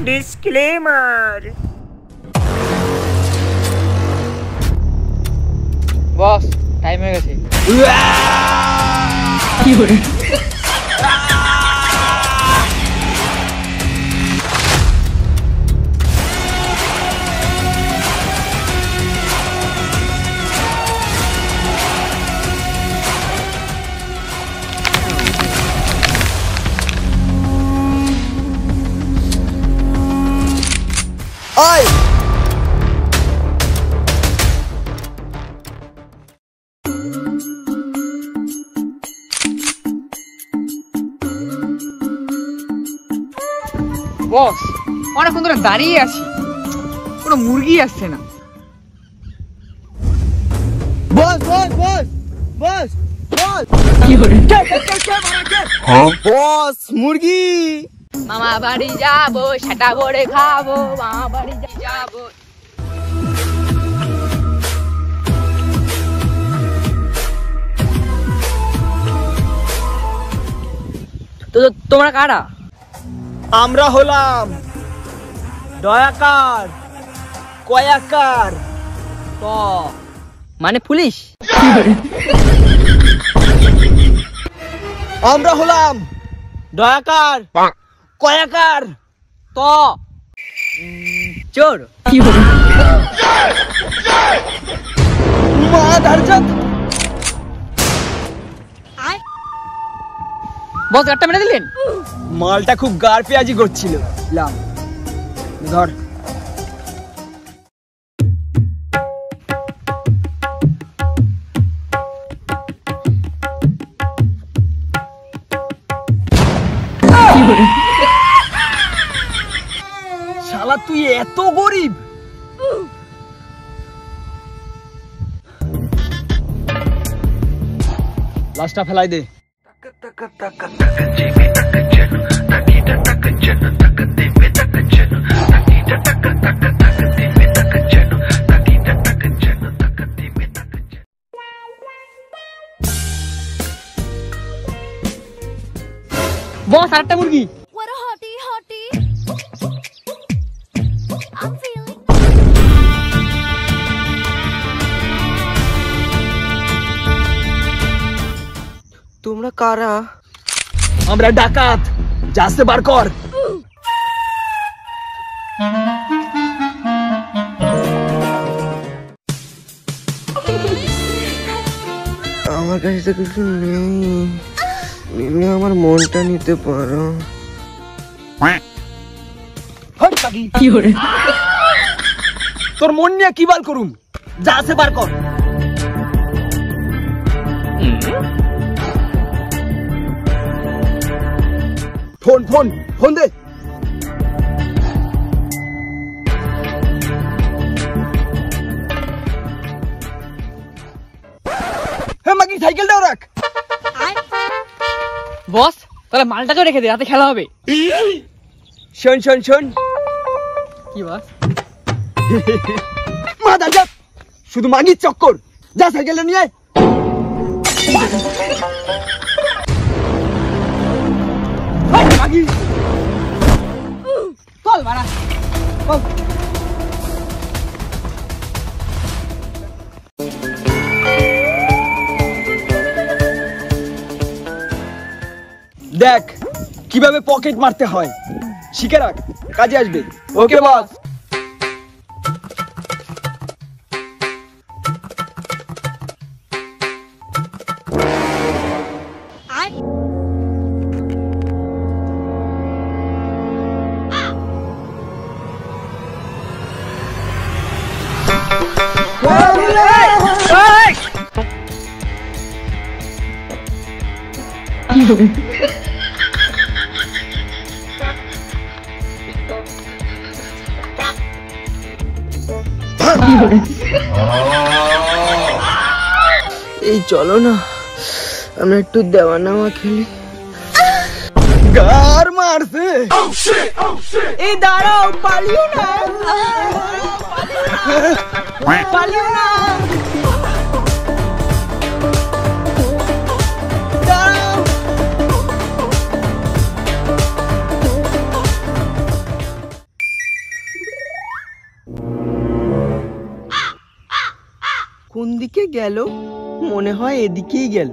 Disclaimer. বস time হয়ে গেছে। কি করে? ওই বস অনেকক্ষণ ধরে দাঁড়িয়ে আছি, কোনো মুরগি আসছে না। বস বস বস বস বস কি করে? বস মুরগি। মামা বাড়ি যাবো, সেটা করে খাবো, মামা বাড়ি যাবো। তো তোমরা কারা? আমরা হলাম দয়াকার কয়াকার। তো মানে পুলিশ? আমরা হলাম দয়াকার কয়াকার। তো চোর। কি করে? মা দারজাত। বস গাড়টা মেরে দিলেন। মালটা খুব গাড় পেঁয়াজি করছিল। লাম ধর। শালা তুই এত গরিব? লাশটা ফেলাই দে। বস আরেকটা মুরগি। What a hottie, hottie. I'm feeling. তোমরা কারা? আমরা ডাকাত। যাচ্ছে বার কর। আমার কাছে তো কিছু নেই, তুমি আমার মনটা নিতে পারো। কি করে? তোর মন নিয়ে কি বাল করুম? যা আছে বার কর। ফোন ফোন ফোন দে। হ্যাঁ মাগি সাইকেলটাও রাখ। বস তাহলে মালটাকেও রেখে দে, রাতে খেলা হবে। শোন শোন শোন। কি বস? মা দাদা শুধু মাগির চক্কর। যা সাইকেলটা নিয়ে আয়। মাগি চল বাড়া। দেখ কিভাবে পকেট মারতে হয়, শিখে রাখ, কাজে আসবে। ওকে বস। কি করে? এই চলো না আমরা একটু দেওয়া নেওয়া খেলি। গার মারছে। এই দাঁড়াও, পালিও না, পালিও না। কোন দিকে গেল? মনে হয় এদিকেই গেল।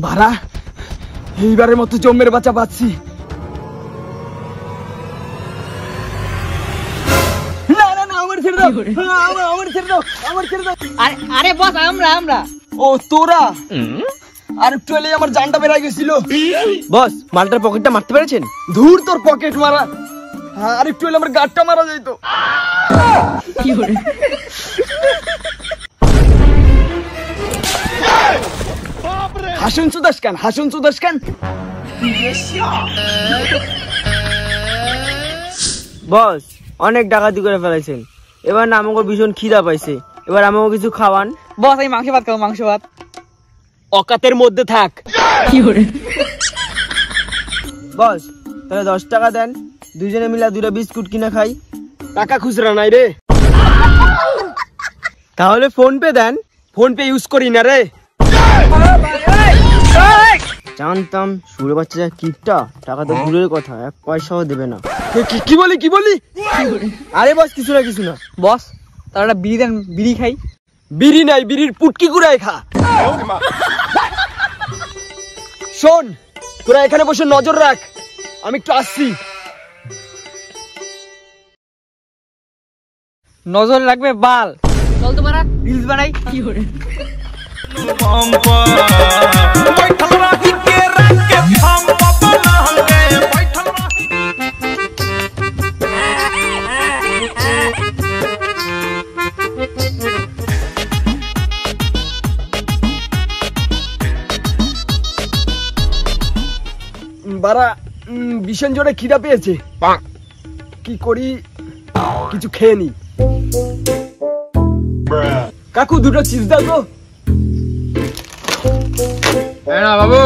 বাড়া, এইবারের মতো জম্মের বাচ্চা পাচ্ছি। না না না, আমার ছেড়ে দাও, আমার ছেড়ে দাও, আমার ছেড়ে দাও। আরে বস, আমরা ও তোরা? আর একটু হলেই আমার জানটা বেরিয়ে গেছিল। বস, মালটার পকেটটা মারতে পেরেছেন? ধুর তোর পকেট মারা, আর একটু হলে আমার গাড়টা মারা যাইতো। হাসুন সুদাস খান, হাসুন সুদাস খান। বস, অনেক ডাকাতি করে ফেলেছেন, এবার না আমাকে ভীষণ খিদা পাইছে, এবার আমাকে কিছু খাওয়ান। বস, আমি মাংস ভাত খাবো, মাংস ভাত। অকাতের মধ্যে থাক। বস, তাহলে 10 টাকা দেন, দুজনে মিলে 2টা বিস্কুট কিনে খাই। টাকা খুচরা নাই রে। তাহলে ফোন পে দেন। ফোন পে ইউজ করি না রে। জানতাম সুরে বাচ্চা যা কিপটা, টাকা তো দূরের কথা, 1 পয়সাও দেবে না। কি বলি, কি বলি? আরে বস, কিছু না। বস, তাহলে একটা বিড়ি দেন, বিড়ি খাই। বিড়ি নাই, বিড়ির পুটকি কুড়াই খা। শোন, তোরা এখানে বসে নজর রাখ, আমি একটু আসছি। নজর রাখবে বাল। চল তো বাড়া, রিলস বানাই। বারা, ভীষণ জোরে খিদা পেয়েছে, কি করি, কিছু খেয়ে নি। কাকু, 2টা চিপস দাও তো। না বাবু,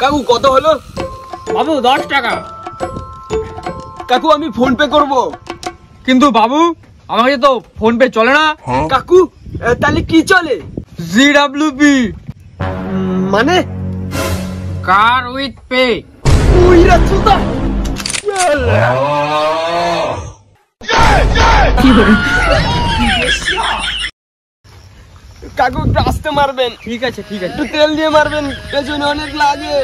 কাকু কত হলো? বাবু 10 টাকা। কাকু, আমি ফোন পে করব। কিন্তু বাবু, আমার কাছে তো ফোন পে চলে না। কাকু, তাহলে কি চলে? জিডব্লিউপি, মানে কার উইথ পে। উইরা চুদা। কাকু, একটু আস্তে মারবেন। ঠিক আছে। একটু তেল দিয়ে মারবেন, পেছনে অনেক লাগে।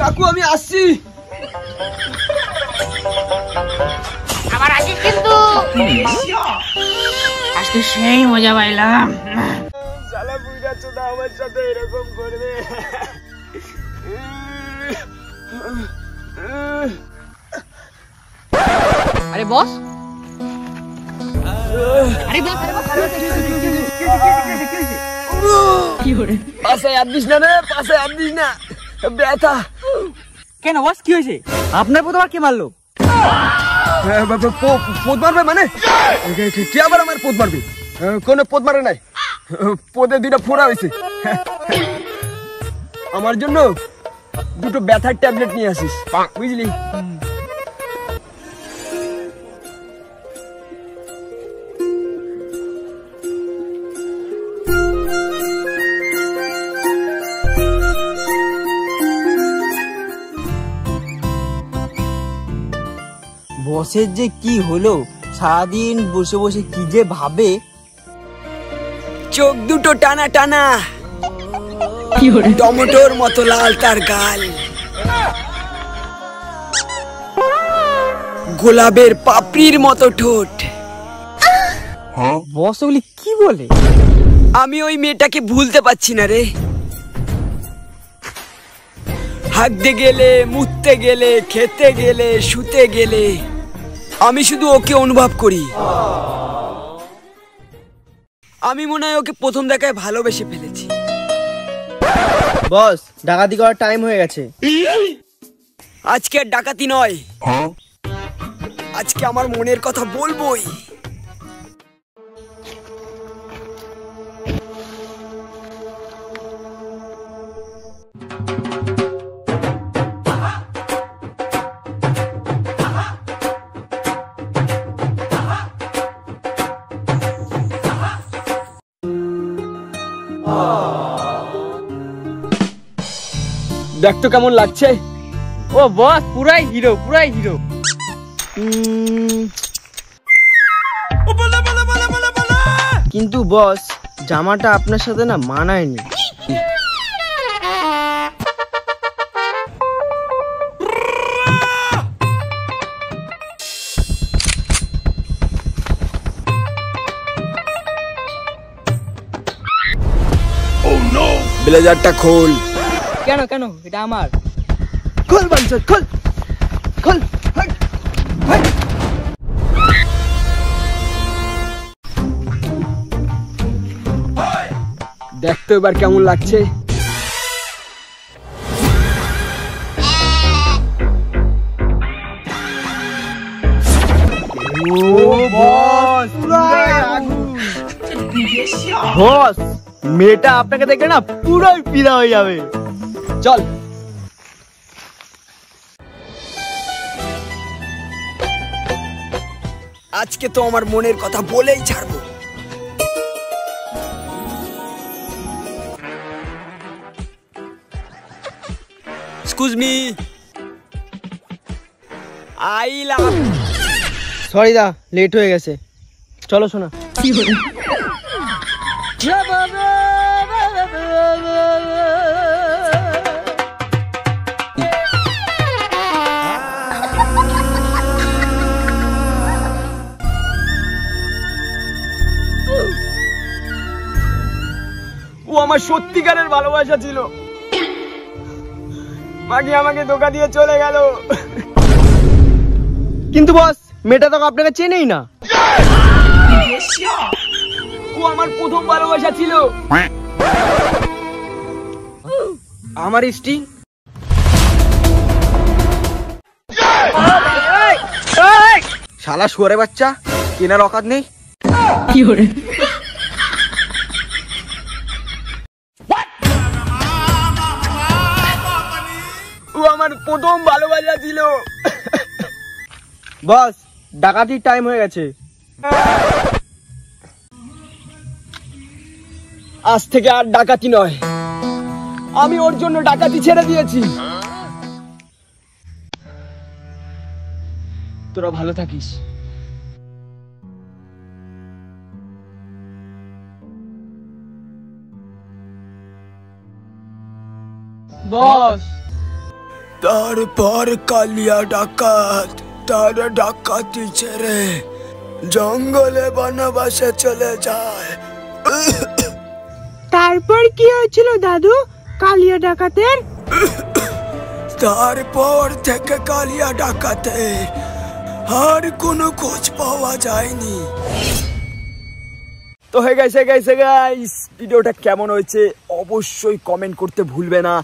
কাকু, আমি আসছি। আবার আসিস কিন্তু। আজকে সেই মজা পাইলাম। শালা বুইড়া চোদা আমার সাথে এরকম করবে। আরে বস, পাশে হাত দিস না রে, পাশে হাত দিস না, ব্যথা। কেন বস, কি হয়েছে? আপনার প্রথমবার কে মারলো? পোদ মারবে মানে? কে আবার আমার পোদ মারবে? কোনো পোদ মারে নাই, পোদে 2টা ফোড়া হয়েছে। আমার জন্য 2টো ব্যথার ট্যাবলেট নিয়ে আসিস, বুঝলি? বসের যে কি হলো, সারাদিন বসে বসে কি যে ভাবে। চোখ 2টো টানা টানা, টমেটোর মতো লাল তার গাল, গোলাপের পাপড়ির মতো ঠোঁট। বস ওগুলি কি বলে? আমি ওই মেয়েটাকে ভুলতে পারছি না রে। হাঁকতে গেলে, মুততে গেলে, খেতে গেলে, শুতে গেলে আমি শুধু ওকে অনুভব করি। আমি মনে হয় ওকে প্রথম দেখায় ভালোবেসে ফেলেছি। বস, ডাকাতি করার টাইম হয়ে গেছে। আজকে আর ডাকাতি নয়, আজকে আমার মনের কথা বলবোই। দেখ তো কেমন লাগছে। ও বস পুরাই হিরো, পুরাই হিরো। কিন্তু বস জামাটা আপনার সাথে না মানায়নি। ব্লেজারটা খোল। কেন কেন, এটা আমার। খোল বাঞ্চা, খোল খোল। Hi, hi. দেখ তো এবার কেমন লাগছে। বস মেয়েটা আপনাকে দেখে না পুরোই ফিদা হয়ে যাবে। চল। আজকে তো আমার মনের কথা বলেই ছাড়বো। Excuse me, I love. Sorry দা, লেট হয়ে গেছে। চলো শোনা। ও আমার সত্যিকারের ভালোবাসা ছিল। মাগি আমাকে ধোকা দিয়ে চলে গেল। কিন্তু বস মেয়েটা তো আপনাকে চেনেই না। ও আমার প্রথম ভালোবাসা ছিল। আমার স্ত্রী। শালা শুয়ারে বাচ্চা, কেনার অকাত নেই। ও আমার প্রথম ভালোবাসা ছিল। বস ডাকাতির টাইম হয়ে গেছে। আজ থেকে আর ডাকাতি নয়, আমি ওর জন্য ডাকাতি ছেড়ে দিয়েছি। তোরা ভালো থাকিস। বস তারপর কালিয়া ডাকাত তার ডাকাতি ছেড়ে জঙ্গলে বনবাসে চলে যায়। তারপর কি হয়েছিল দাদু কালিয়া ডাকাতের? তারপর থেকে কালিয়া ডাকাতের আর কোনো খোঁজ পাওয়া যায়নি। তো হয়ে গেছে গাইস, ভিডিওটা কেমন হয়েছে অবশ্যই কমেন্ট করতে ভুলবে না।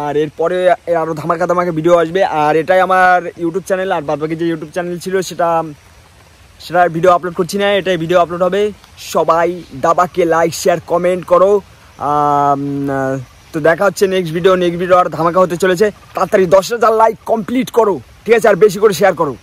আর এরপরে আরো ধামাকা ভিডিও আসবে। আর এটাই আমার ইউটিউব চ্যানেল, আর বাদবাকি যে ইউটিউব চ্যানেল ছিল সেটার ভিডিও আপলোড করছি না, এটাই ভিডিও আপলোড হবে। সবাই দাবাকে লাইক শেয়ার কমেন্ট করো। তো দেখা হচ্ছে নেক্সট ভিডিও আর ধামাকা হতে চলেছে। তাড়াতাড়ি 10,000 লাইক কমপ্লিট করো, ঠিক আছে? আর বেশি করে শেয়ার করো।